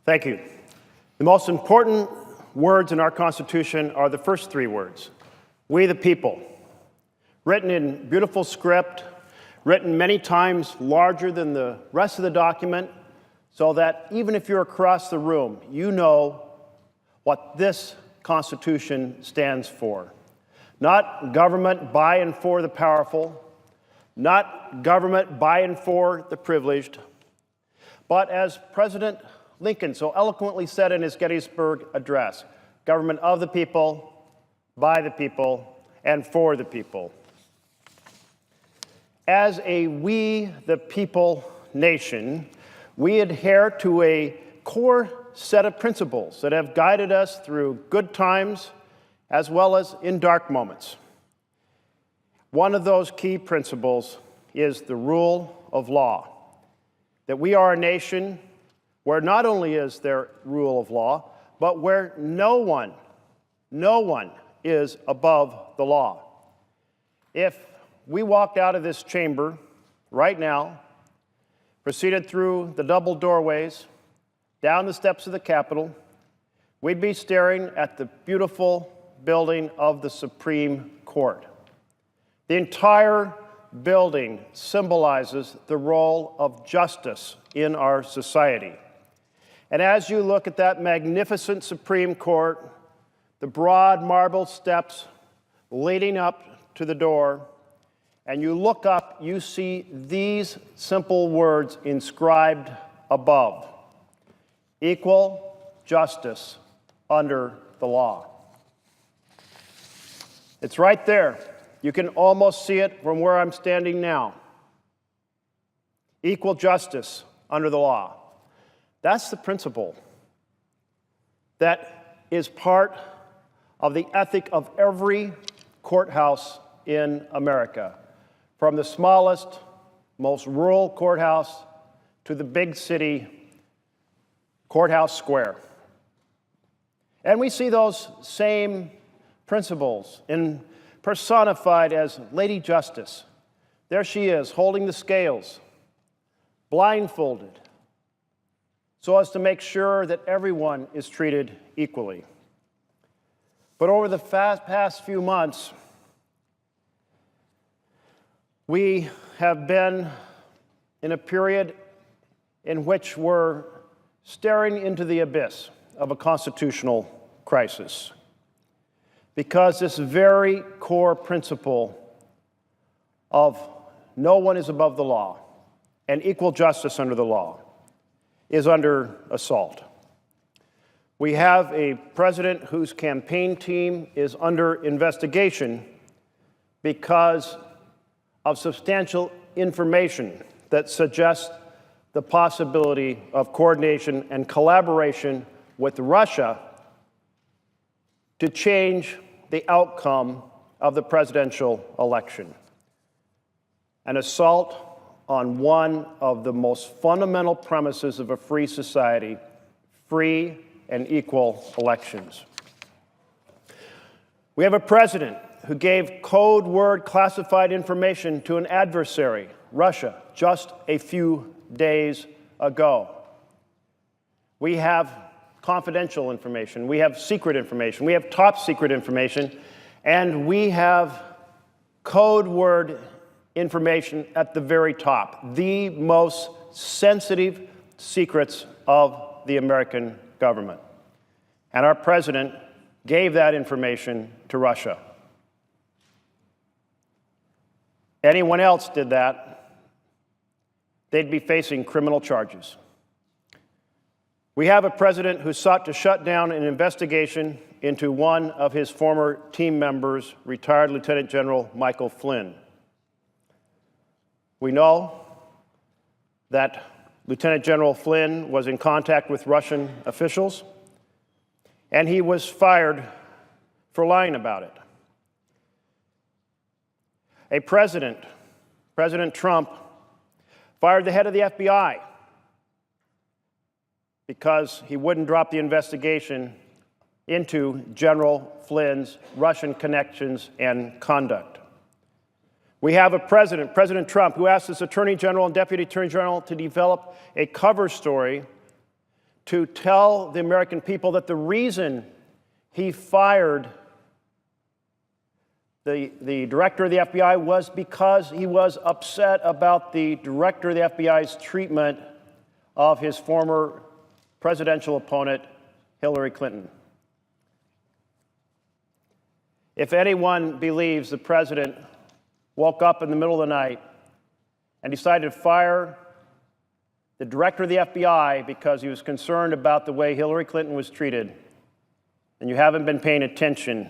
Thank you. The most important words in our Constitution are the first three words, we the people. Written in beautiful script, written many times larger than the rest of the document, so that even if you're across the room, you know what this Constitution stands for. Not government by and for the powerful, not government by and for the privileged, but as President Lincoln so eloquently said in his Gettysburg Address, government of the people, by the people, and for the people. As a we the people nation, we adhere to a core set of principles that have guided us through good times as well as in dark moments. One of those key principles is the rule of law, that we are a nation where not only is there rule of law, but where no one is above the law. If we walked out of this chamber right now, proceeded through the double doorways, down the steps of the Capitol, we'd be staring at the beautiful building of the Supreme Court. The entire building symbolizes the role of justice in our society. And as you look at that magnificent Supreme Court, the broad marble steps leading up to the door, and you look up, you see these simple words inscribed above: equal justice under the law. It's right there. You can almost see it from where I'm standing now. Equal justice under the law. That's the principle that is part of the ethic of every courthouse in America, from the smallest, most rural courthouse to the big city courthouse square. And we see those same principles personified as Lady Justice. There she is, holding the scales, blindfolded, so as to make sure that everyone is treated equally. But over the past few months, we have been in a period in which we're staring into the abyss of a constitutional crisis, because this very core principle of no one is above the law and equal justice under the law is under assault. We have a president whose campaign team is under investigation because of substantial information that suggests the possibility of coordination and collaboration with Russia to change the outcome of the presidential election. An assault on one of the most fundamental premises of a free society: free and equal elections. We have a president who gave code word classified information to an adversary, Russia, just a few days ago. We have confidential information, we have secret information, we have top secret information, and we have code word information at the very top, the most sensitive secrets of the American government. And our president gave that information to Russia. Anyone else did that, they'd be facing criminal charges. We have a president who sought to shut down an investigation into one of his former team members, retired Lieutenant General Michael Flynn. We know that Lieutenant General Flynn was in contact with Russian officials, and he was fired for lying about it. A president, President Trump, fired the head of the FBI because he wouldn't drop the investigation into General Flynn's Russian connections and conduct. We have a president, President Trump, who asked his Attorney General and Deputy Attorney General to develop a cover story to tell the American people that the reason he fired the director of the FBI was because he was upset about the director of the FBI's treatment of his former presidential opponent, Hillary Clinton. If anyone believes the president woke up in the middle of the night and decided to fire the director of the FBI because he was concerned about the way Hillary Clinton was treated, then you haven't been paying attention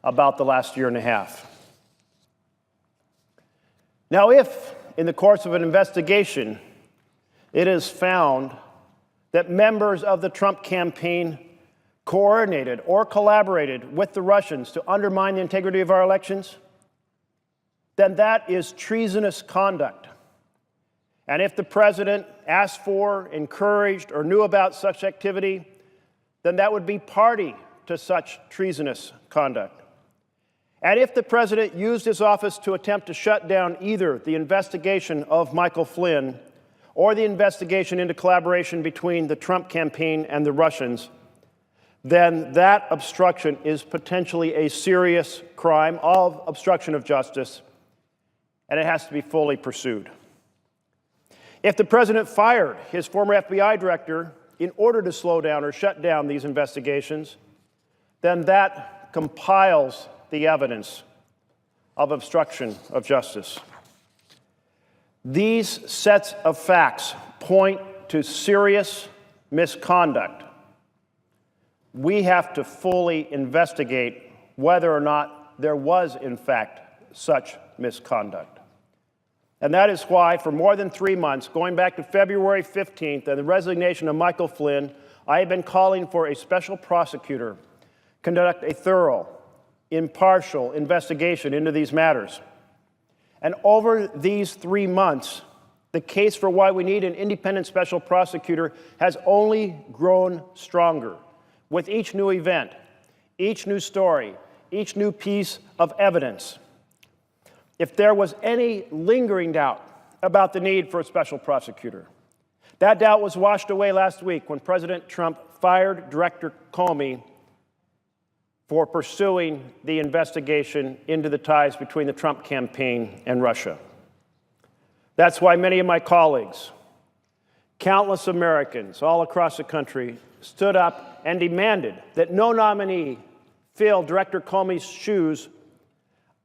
about the last year and a half. Now, if in the course of an investigation it is found that members of the Trump campaign coordinated or collaborated with the Russians to undermine the integrity of our elections, then that is treasonous conduct. And if the president asked for, encouraged, or knew about such activity, then that would be party to such treasonous conduct. And if the president used his office to attempt to shut down either the investigation of Michael Flynn or the investigation into collaboration between the Trump campaign and the Russians, then that obstruction is potentially a serious crime of obstruction of justice, and it has to be fully pursued. If the president fired his former FBI director in order to slow down or shut down these investigations, then that compiles the evidence of obstruction of justice. These sets of facts point to serious misconduct. We have to fully investigate whether or not there was, in fact, such misconduct. And that is why, for more than 3 months, going back to February 15th and the resignation of Michael Flynn, I have been calling for a special prosecutor to conduct a thorough, impartial investigation into these matters. And over these 3 months, the case for why we need an independent special prosecutor has only grown stronger. With each new event, each new story, each new piece of evidence. If there was any lingering doubt about the need for a special prosecutor, that doubt was washed away last week when President Trump fired Director Comey for pursuing the investigation into the ties between the Trump campaign and Russia. That's why many of my colleagues, countless Americans all across the country, stood up and demanded that no nominee fill Director Comey's shoes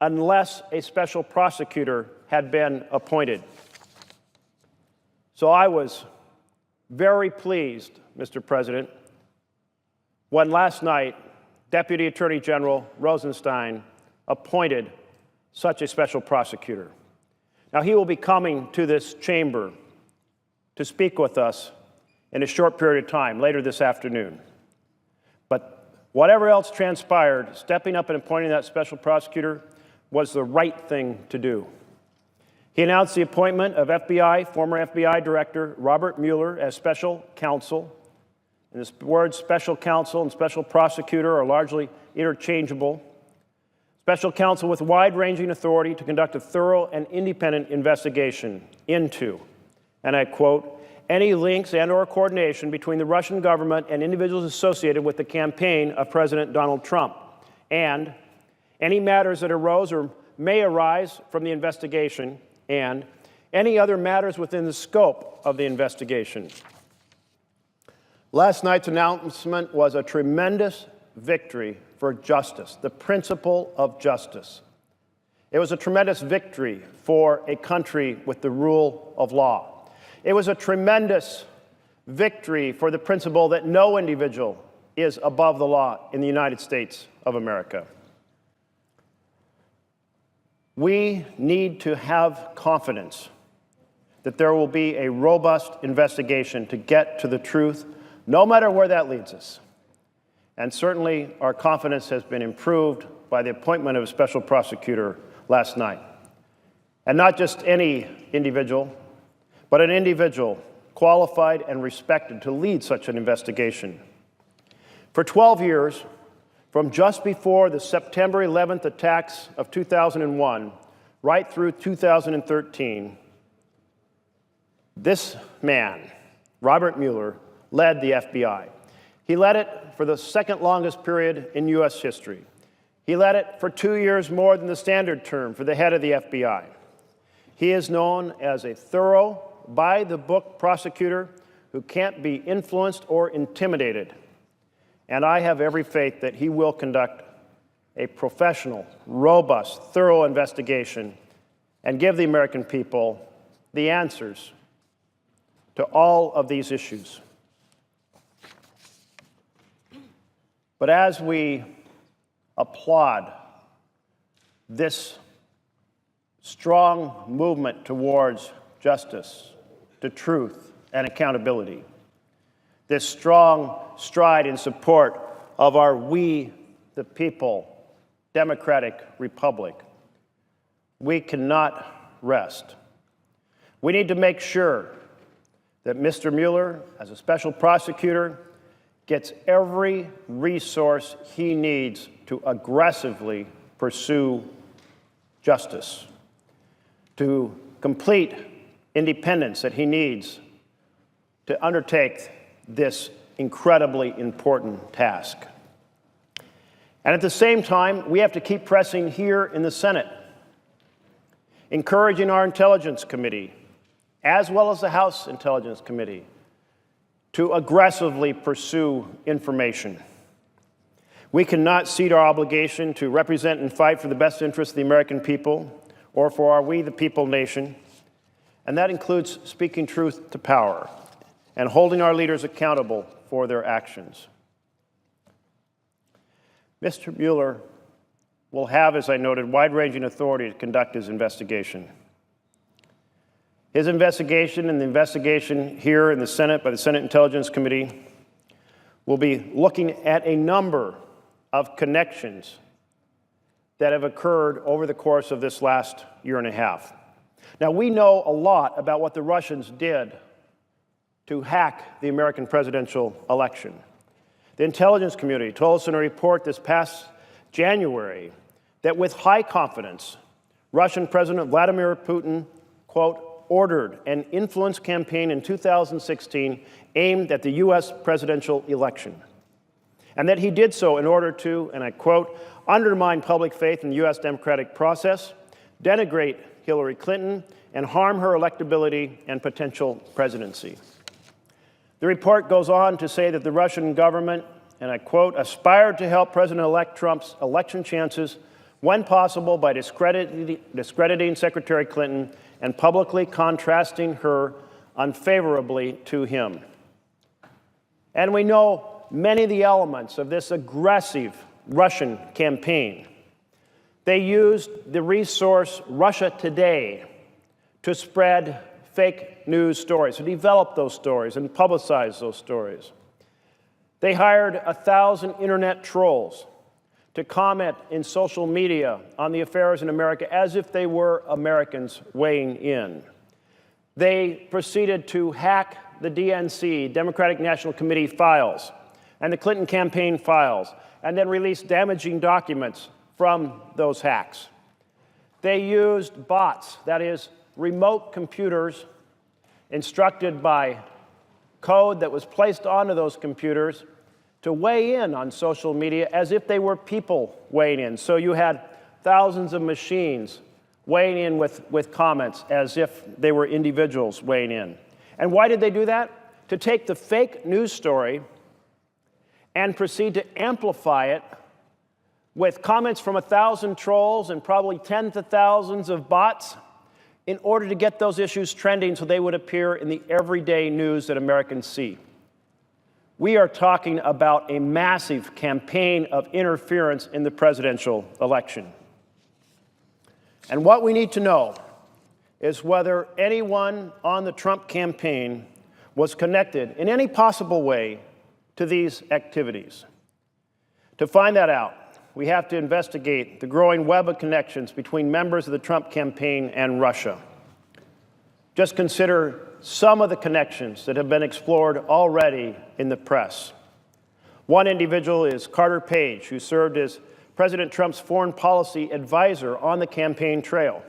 unless a special prosecutor had been appointed. So I was very pleased, Mr. President, when last night Deputy Attorney General Rosenstein appointed such a special prosecutor. Now, he will be coming to this chamber to speak with us in a short period of time, later this afternoon. But whatever else transpired, stepping up and appointing that special prosecutor was the right thing to do. He announced the appointment of former FBI Director Robert Mueller as special counsel. And the words special counsel and special prosecutor are largely interchangeable. Special counsel with wide-ranging authority to conduct a thorough and independent investigation into, and I quote, any links and/or coordination between the Russian government and individuals associated with the campaign of President Donald Trump, and any matters that arose or may arise from the investigation, and any other matters within the scope of the investigation. Last night's announcement was a tremendous victory for justice, the principle of justice. It was a tremendous victory for a country with the rule of law. It was a tremendous victory for the principle that no individual is above the law in the United States of America. We need to have confidence that there will be a robust investigation to get to the truth, no matter where that leads us. And certainly, our confidence has been improved by the appointment of a special prosecutor last night. And not just any individual, but an individual qualified and respected to lead such an investigation. For 12 years, from just before the September 11th attacks of 2001, right through 2013, this man, Robert Mueller, led the FBI. He led it for the second longest period in U.S. history. He led it for 2 years more than the standard term for the head of the FBI. He is known as a thorough, by-the-book prosecutor who can't be influenced or intimidated. And I have every faith that he will conduct a professional, robust, thorough investigation and give the American people the answers to all of these issues. But as we applaud this strong movement towards justice, to truth, and accountability, this strong stride in support of our We the People democratic republic, we cannot rest. We need to make sure that Mr. Mueller, as a special prosecutor, gets every resource he needs to aggressively pursue justice, to complete independence that he needs to undertake this incredibly important task. And at the same time, we have to keep pressing here in the Senate, encouraging our Intelligence Committee, as well as the House Intelligence Committee, to aggressively pursue information. We cannot cede our obligation to represent and fight for the best interests of the American people or for our We the People nation, and that includes speaking truth to power and holding our leaders accountable for their actions. Mr. Mueller will have, as I noted, wide-ranging authority to conduct his investigation. His investigation and the investigation here in the Senate by the Senate Intelligence Committee will be looking at a number of connections that have occurred over the course of this last year and a half. Now, we know a lot about what the Russians did to hack the American presidential election. The intelligence community told us in a report this past January that with high confidence, Russian President Vladimir Putin, quote, ordered an influence campaign in 2016 aimed at the U.S. presidential election, and that he did so in order to, and I quote, undermine public faith in the U.S. democratic process, denigrate Hillary Clinton, and harm her electability and potential presidency. The report goes on to say that the Russian government, and I quote, aspired to help President-elect Trump's election chances when possible by discrediting Secretary Clinton and publicly contrasting her unfavorably to him. And we know many of the elements of this aggressive Russian campaign. They used the resource Russia Today to spread fake news stories, to develop those stories and publicize those stories. They hired 1,000 internet trolls to comment in social media on the affairs in America as if they were Americans weighing in. They proceeded to hack the DNC, Democratic National Committee files, and the Clinton campaign files, and then release damaging documents from those hacks. They used bots, that is, remote computers instructed by code that was placed onto those computers to weigh in on social media as if they were people weighing in. So you had thousands of machines weighing in with comments as if they were individuals weighing in. And why did they do that? To take the fake news story and proceed to amplify it with comments from 1,000 trolls and probably tens of thousands of bots in order to get those issues trending so they would appear in the everyday news that Americans see. We are talking about a massive campaign of interference in the presidential election. And what we need to know is whether anyone on the Trump campaign was connected in any possible way to these activities. To find that out, we have to investigate the growing web of connections between members of the Trump campaign and Russia. Just consider some of the connections that have been explored already in the press. One individual is Carter Page, who served as President Trump's foreign policy advisor on the campaign trail.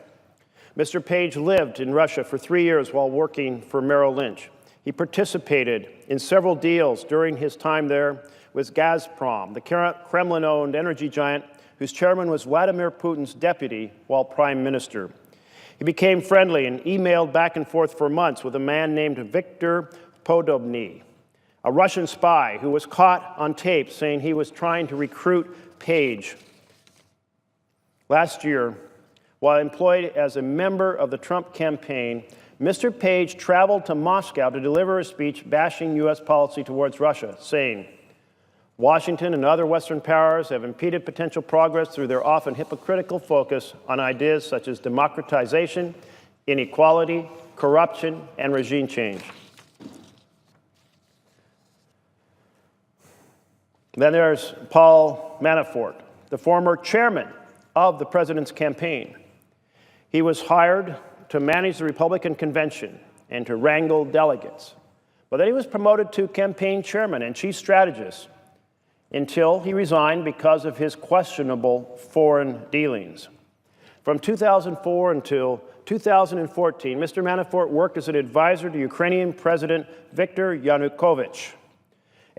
Mr. Page lived in Russia for 3 years while working for Merrill Lynch. He participated in several deals during his time there with Gazprom, the Kremlin-owned energy giant whose chairman was Vladimir Putin's deputy while prime minister. He became friendly and emailed back and forth for months with a man named Viktor Podobny, a Russian spy who was caught on tape saying he was trying to recruit Page. Last year, while employed as a member of the Trump campaign, Mr. Page traveled to Moscow to deliver a speech bashing U.S. policy towards Russia, saying, "Washington and other Western powers have impeded potential progress through their often hypocritical focus on ideas such as democratization, inequality, corruption, and regime change." Then there's Paul Manafort, the former chairman of the president's campaign. He was hired to manage the Republican convention and to wrangle delegates. But then he was promoted to campaign chairman and chief strategist until he resigned because of his questionable foreign dealings. From 2004 until 2014, Mr. Manafort worked as an advisor to Ukrainian President Viktor Yanukovych,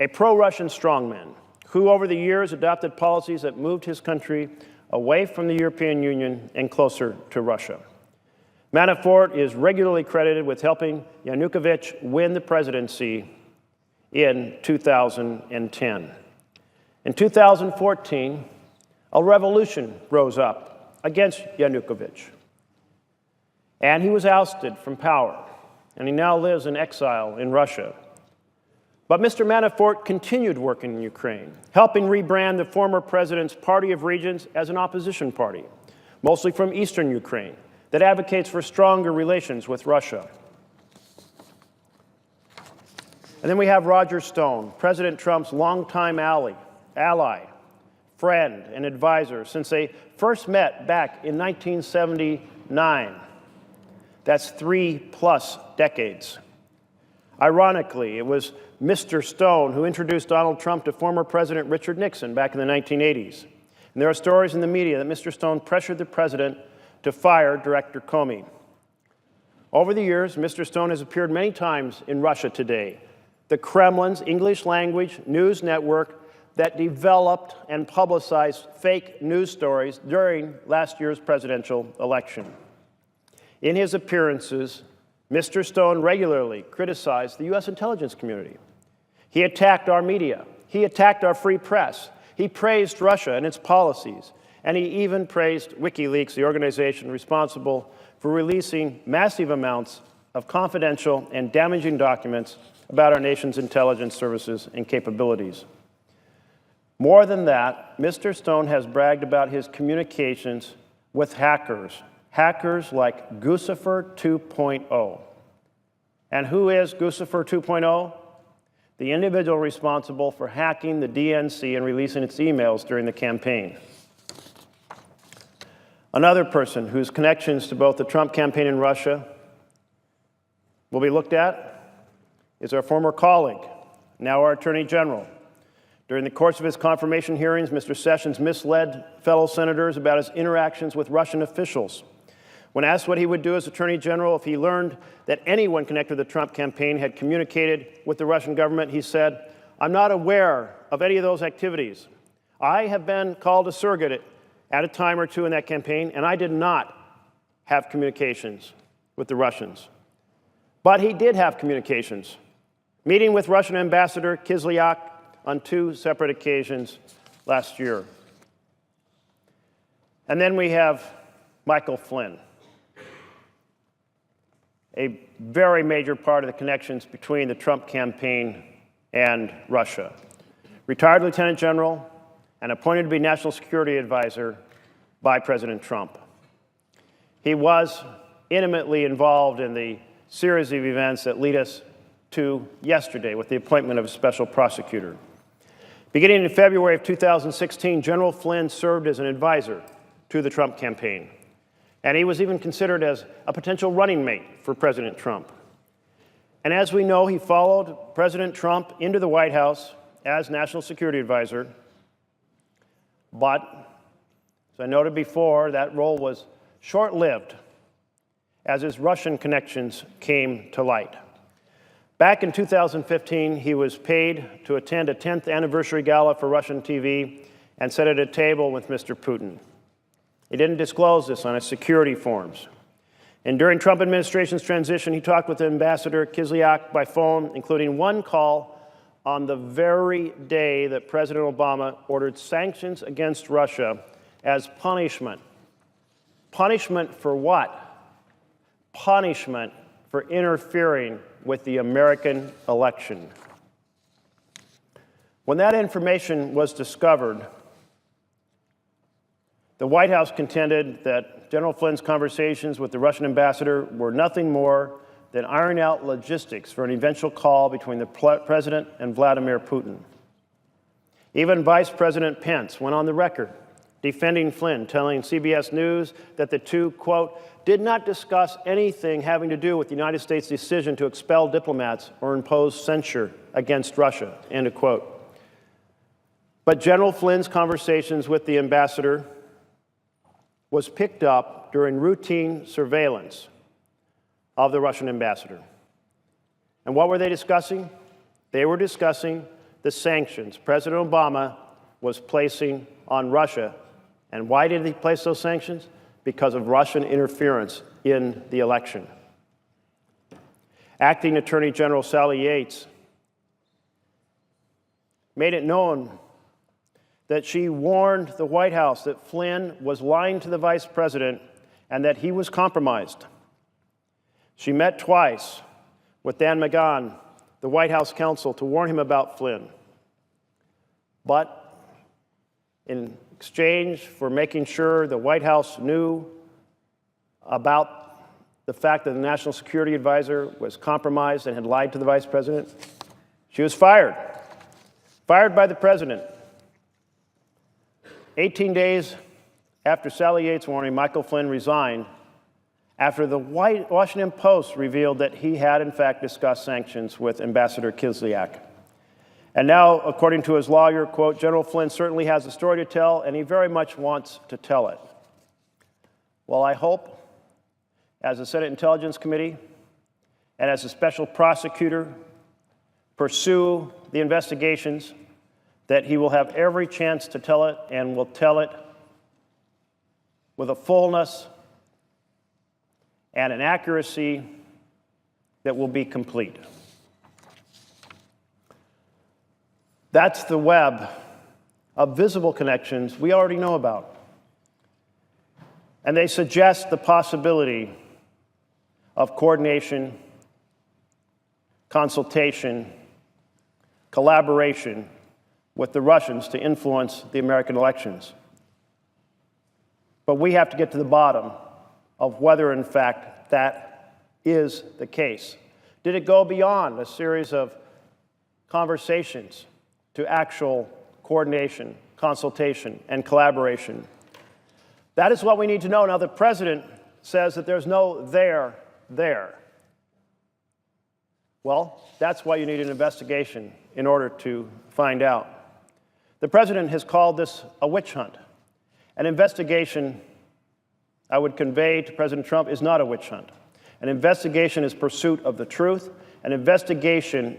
a pro-Russian strongman who over the years adopted policies that moved his country away from the European Union and closer to Russia. Manafort is regularly credited with helping Yanukovych win the presidency in 2010. In 2014, a revolution rose up against Yanukovych, and he was ousted from power, and he now lives in exile in Russia. But Mr. Manafort continued working in Ukraine, helping rebrand the former president's Party of Regions as an opposition party, mostly from eastern Ukraine, that advocates for stronger relations with Russia. And then we have Roger Stone, President Trump's longtime ally, friend, and advisor since they first met back in 1979. That's 3+ decades. Ironically, it was Mr. Stone who introduced Donald Trump to former President Richard Nixon back in the 1980s. And there are stories in the media that Mr. Stone pressured the president to fire Director Comey. Over the years, Mr. Stone has appeared many times in Russia Today, the Kremlin's English language news network that developed and publicized fake news stories during last year's presidential election. In his appearances, Mr. Stone regularly criticized the U.S. intelligence community. He attacked our media. He attacked our free press. He praised Russia and its policies. And he even praised WikiLeaks, the organization responsible for releasing massive amounts of confidential and damaging documents about our nation's intelligence services and capabilities. More than that, Mr. Stone has bragged about his communications with hackers like Guccifer 2.0. And who is Guccifer 2.0? The individual responsible for hacking the DNC and releasing its emails during the campaign. Another person whose connections to both the Trump campaign and Russia will be looked at is our former colleague, now our Attorney General. During the course of his confirmation hearings, Mr. Sessions misled fellow senators about his interactions with Russian officials. When asked what he would do as Attorney General if he learned that anyone connected to the Trump campaign had communicated with the Russian government, he said, "I'm not aware of any of those activities. I have been called a surrogate at a time or two in that campaign, and I did not have communications with the Russians." But he did have communications, meeting with Russian Ambassador Kislyak on 2 separate occasions last year. And then we have Michael Flynn, a very major part of the connections between the Trump campaign and Russia. Retired Lieutenant General and appointed to be National Security Advisor by President Trump. He was intimately involved in the series of events that lead us to yesterday with the appointment of a special prosecutor. Beginning in February of 2016, General Flynn served as an advisor to the Trump campaign, and he was even considered as a potential running mate for President Trump. And as we know, he followed President Trump into the White House as National Security Advisor. But, as I noted before, that role was short-lived as his Russian connections came to light. Back in 2015, he was paid to attend a 10th anniversary gala for Russian TV and sit at a table with Mr. Putin. He didn't disclose this on his security forms. And during Trump administration's transition, he talked with Ambassador Kislyak by phone, including one call on the very day that President Obama ordered sanctions against Russia as punishment. Punishment for what? Punishment for interfering with the American election. When that information was discovered, the White House contended that General Flynn's conversations with the Russian ambassador were nothing more than ironing out logistics for an eventual call between the president and Vladimir Putin. Even Vice President Pence went on the record defending Flynn, telling CBS News that the two, quote, did not discuss anything having to do with the United States' decision to expel diplomats or impose censure against Russia, end of quote. But General Flynn's conversations with the ambassador was picked up during routine surveillance of the Russian ambassador. And what were they discussing? They were discussing the sanctions President Obama was placing on Russia. And why did he place those sanctions? Because of Russian interference in the election. Acting Attorney General Sally Yates made it known that she warned the White House that Flynn was lying to the vice president and that he was compromised. She met twice with Dan McGahn, the White House counsel, to warn him about Flynn. But in exchange for making sure the White House knew about the fact that the National Security Advisor was compromised and had lied to the vice president, she was fired. Fired by the president. 18 days after Sally Yates' warning, Michael Flynn resigned after the Washington Post revealed that he had, in fact, discussed sanctions with Ambassador Kislyak. And now, according to his lawyer, quote, General Flynn certainly has a story to tell, and he very much wants to tell it. Well, I hope, as the Senate Intelligence Committee and as a special prosecutor pursue the investigations, that he will have every chance to tell it and will tell it with a fullness and an accuracy that will be complete. That's the web of visible connections we already know about. And they suggest the possibility of coordination, consultation, collaboration with the Russians to influence the American elections. But we have to get to the bottom of whether, in fact, that is the case. Did it go beyond a series of conversations to actual coordination, consultation, and collaboration? That is what we need to know. Now, the president says that there's no there. Well, that's why you need an investigation in order to find out. The president has called this a witch hunt. An investigation, I would convey to President Trump, is not a witch hunt. An investigation is pursuit of the truth. An investigation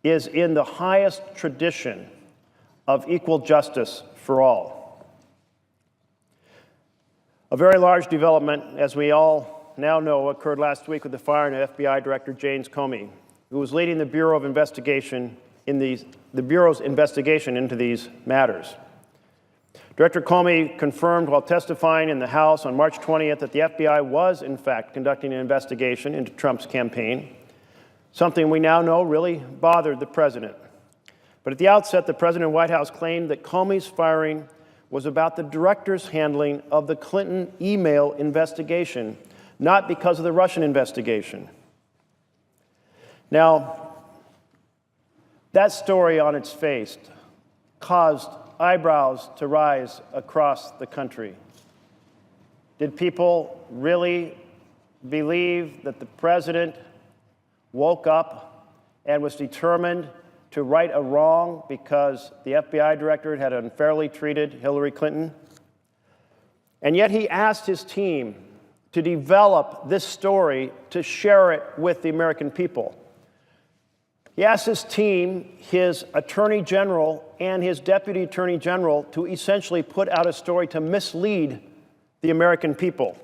is in the highest tradition of equal justice for all. A very large development, as we all now know, occurred last week with the firing of FBI Director James Comey, who was leading the Bureau of Investigation the Bureau's investigation into these matters. Director Comey confirmed while testifying in the House on March 20th that the FBI was, in fact, conducting an investigation into Trump's campaign, something we now know really bothered the president. But at the outset, the president and White House claimed that Comey's firing was about the director's handling of the Clinton email investigation, not because of the Russian investigation. Now, that story on its face caused eyebrows to rise across the country. Did people really believe that the president woke up and was determined to right a wrong because the FBI director had unfairly treated Hillary Clinton? And yet he asked his team to develop this story, to share it with the American people. He asked his team, his attorney general and his deputy attorney general, to essentially put out a story to mislead the American people.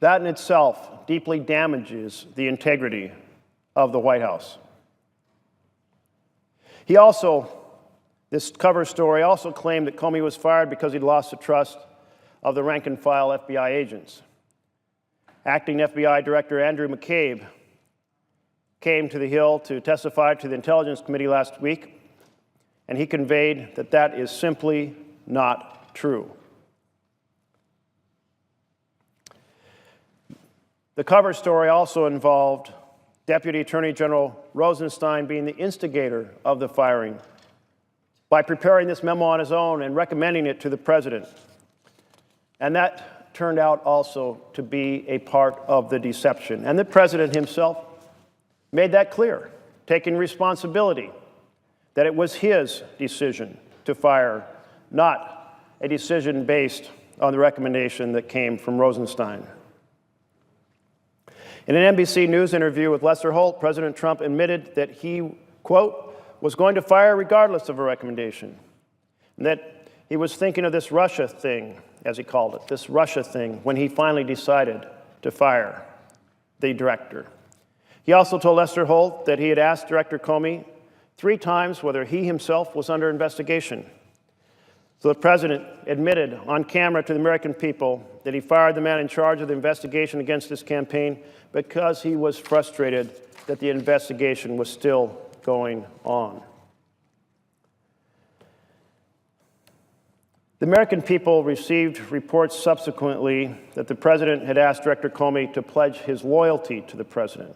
That in itself deeply damages the integrity of the White House. This cover story also claimed that Comey was fired because he'd lost the trust of the rank and file FBI agents. Acting FBI Director Andrew McCabe came to the Hill to testify to the Intelligence Committee last week, and he conveyed that that is simply not true. The cover story also involved Deputy Attorney General Rosenstein being the instigator of the firing by preparing this memo on his own and recommending it to the president. And that turned out also to be a part of the deception. And the president himself made that clear, taking responsibility that it was his decision to fire, not a decision based on the recommendation that came from Rosenstein. In an NBC News interview with Lester Holt, President Trump admitted that he, quote, was going to fire regardless of a recommendation, and that he was thinking of this Russia thing, as he called it, this Russia thing, when he finally decided to fire the director. He also told Lester Holt that he had asked Director Comey 3 times whether he himself was under investigation. So the president admitted on camera to the American people that he fired the man in charge of the investigation against this campaign because he was frustrated that the investigation was still going on. The American people received reports subsequently that the president had asked Director Comey to pledge his loyalty to the president.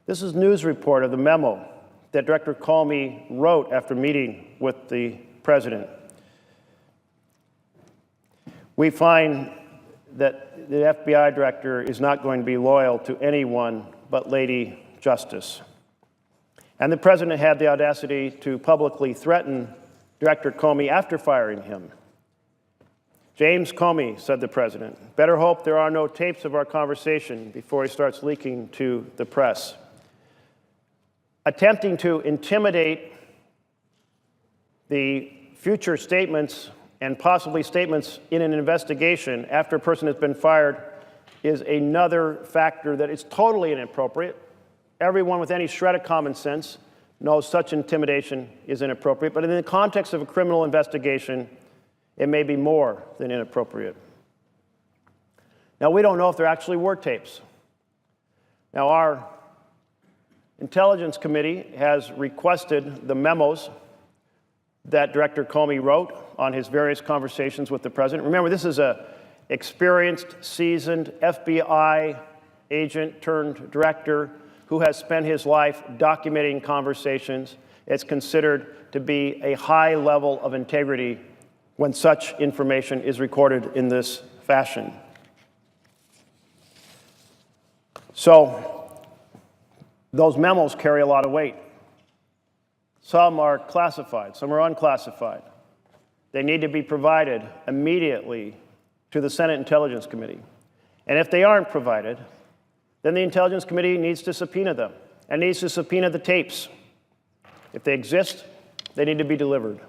This is a news report of the memo that Director Comey wrote after meeting with the president. We find that the FBI director is not going to be loyal to anyone but Lady Justice. And the president had the audacity to publicly threaten Director Comey after firing him. James Comey, said the president, better hope there are no tapes of our conversation before he starts leaking to the press. Attempting to intimidate the future statements and possibly statements in an investigation after a person has been fired is another factor that is totally inappropriate. Everyone with any shred of common sense knows such intimidation is inappropriate, but in the context of a criminal investigation, it may be more than inappropriate. Now, we don't know if there actually were tapes. Now, our Intelligence Committee has requested the memos that Director Comey wrote on his various conversations with the president. Remember, this is an experienced, seasoned FBI agent turned director who has spent his life documenting conversations. It's considered to be a high level of integrity when such information is recorded in this fashion. So, those memos carry a lot of weight. Some are classified, some are unclassified. They need to be provided immediately to the Senate Intelligence Committee. And if they aren't provided, then the Intelligence Committee needs to subpoena them and needs to subpoena the tapes. If they exist, they need to be delivered.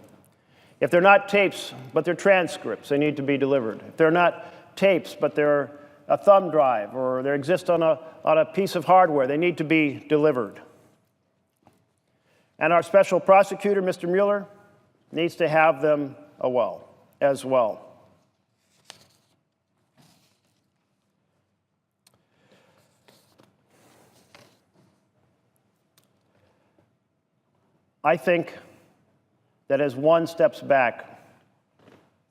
If they're not tapes, but they're transcripts, they need to be delivered. If they're not tapes, but they're a thumb drive or they exist on a piece of hardware, they need to be delivered. And our special prosecutor, Mr. Mueller, needs to have them as well. I think that as one steps back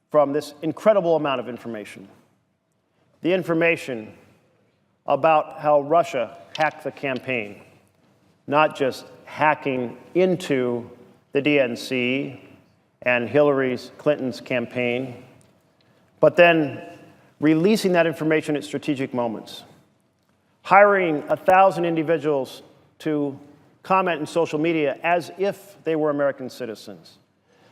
from this incredible amount of information, the information about how Russia hacked the campaign, not just hacking into the DNC and Hillary Clinton's campaign, but then releasing that information at strategic moments, hiring 1,000 individuals to comment in social media as if they were American citizens,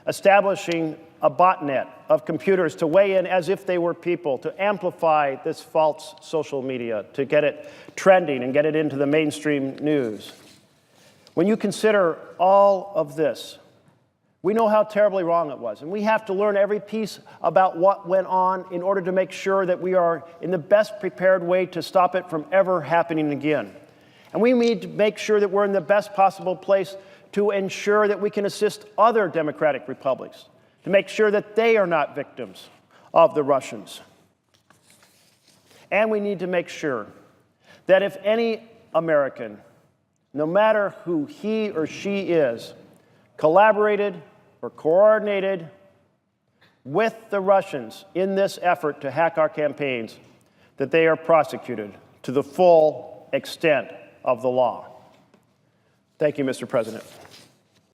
establishing a botnet of computers to weigh in as if they were people, to amplify this false social media, to get it trending and get it into the mainstream news. When you consider all of this, we know how terribly wrong it was, and we have to learn every piece about what went on in order to make sure that we are in the best prepared way to stop it from ever happening again. And we need to make sure that we're in the best possible place to ensure that we can assist other democratic republics, to make sure that they are not victims of the Russians. And we need to make sure that if any American, no matter who he or she is, collaborated or coordinated with the Russians in this effort to hack our campaigns, that they are prosecuted to the full extent of the law. Thank you, Mr. President.